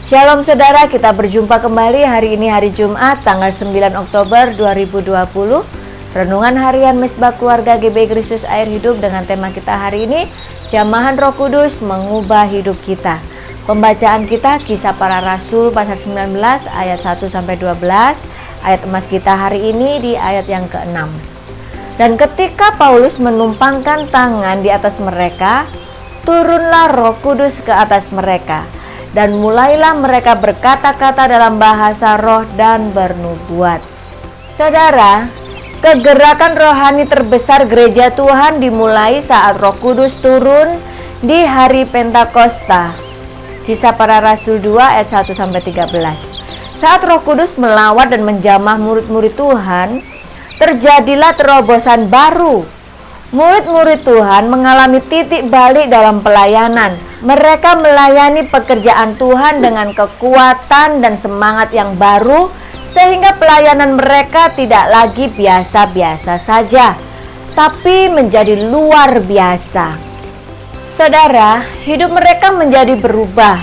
Shalom saudara, kita berjumpa kembali hari ini hari Jumat tanggal 9 Oktober 2020. Renungan harian Mesbah Keluarga GBI Kristus Air Hidup dengan tema kita hari ini, Jamahan Roh Kudus mengubah hidup kita. Pembacaan kita Kisah Para Rasul pasal 19 ayat 1-12. Ayat emas kita hari ini di ayat yang ke-6. Dan ketika Paulus menumpangkan tangan di atas mereka, turunlah Roh Kudus ke atas mereka. Dan mulailah mereka berkata-kata dalam bahasa roh dan bernubuat. Saudara, kegerakan rohani terbesar gereja Tuhan dimulai saat Roh Kudus turun di hari Pentakosta. Kisah Para Rasul 2 ayat 1-13. Saat Roh Kudus melawat dan menjamah murid-murid Tuhan, terjadilah terobosan baru. Murid-murid Tuhan mengalami titik balik dalam pelayanan. Mereka melayani pekerjaan Tuhan dengan kekuatan dan semangat yang baru, sehingga pelayanan mereka tidak lagi biasa-biasa saja, tapi menjadi luar biasa. Saudara, hidup mereka menjadi berubah.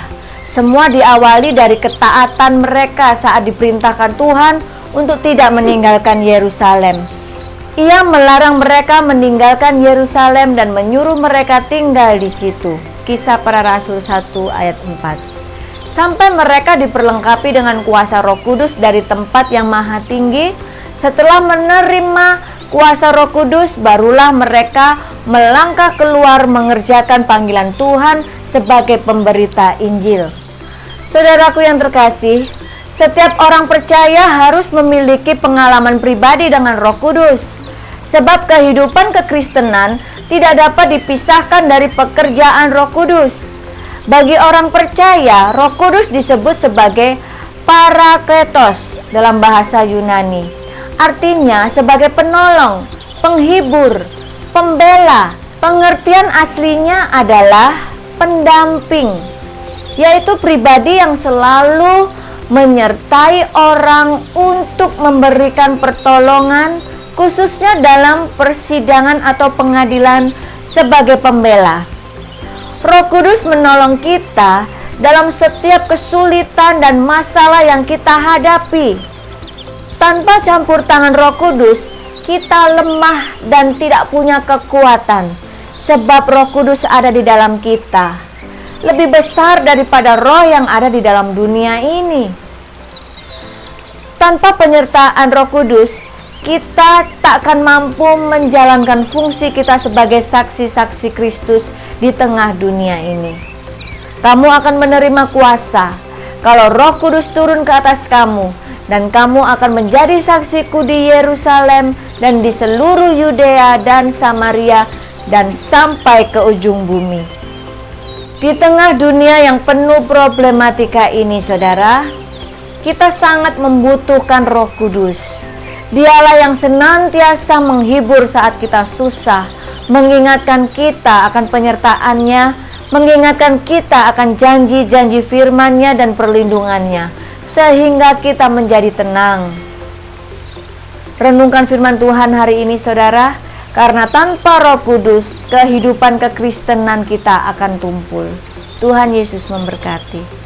Semua diawali dari ketaatan mereka saat diperintahkan Tuhan untuk tidak meninggalkan Yerusalem. Ia melarang mereka meninggalkan Yerusalem dan menyuruh mereka tinggal di situ. Kisah Para Rasul 1 ayat 4. Sampai mereka diperlengkapi dengan kuasa Roh Kudus dari tempat yang maha tinggi. Setelah menerima kuasa Roh Kudus, barulah mereka melangkah keluar mengerjakan panggilan Tuhan sebagai pemberita Injil. Saudaraku yang terkasih, setiap orang percaya harus memiliki pengalaman pribadi dengan Roh Kudus. Sebab kehidupan kekristenan tidak dapat dipisahkan dari pekerjaan Roh Kudus. Bagi orang percaya, Roh Kudus disebut sebagai Parakletos dalam bahasa Yunani. Artinya sebagai penolong, penghibur, pembela. Pengertian aslinya adalah pendamping, yaitu pribadi yang selalu menyertai orang untuk memberikan pertolongan, khususnya dalam persidangan atau pengadilan sebagai pembela. Roh Kudus menolong kita dalam setiap kesulitan dan masalah yang kita hadapi. Tanpa campur tangan Roh Kudus, kita lemah dan tidak punya kekuatan, sebab Roh Kudus ada di dalam kita, lebih besar daripada roh yang ada di dalam dunia ini. Tanpa penyertaan Roh Kudus, kita tak akan mampu menjalankan fungsi kita sebagai saksi-saksi Kristus di tengah dunia ini. Kamu akan menerima kuasa kalau Roh Kudus turun ke atas kamu, dan kamu akan menjadi saksiku di Yerusalem dan di seluruh Yudea dan Samaria dan sampai ke ujung bumi. Di tengah dunia yang penuh problematika ini, saudara, kita sangat membutuhkan Roh Kudus. Dialah yang senantiasa menghibur saat kita susah, mengingatkan kita akan penyertaannya, mengingatkan kita akan janji-janji firman-Nya dan perlindungannya, sehingga kita menjadi tenang. Renungkan firman Tuhan hari ini, saudara, karena tanpa Roh Kudus, kehidupan kekristenan kita akan tumpul. Tuhan Yesus memberkati.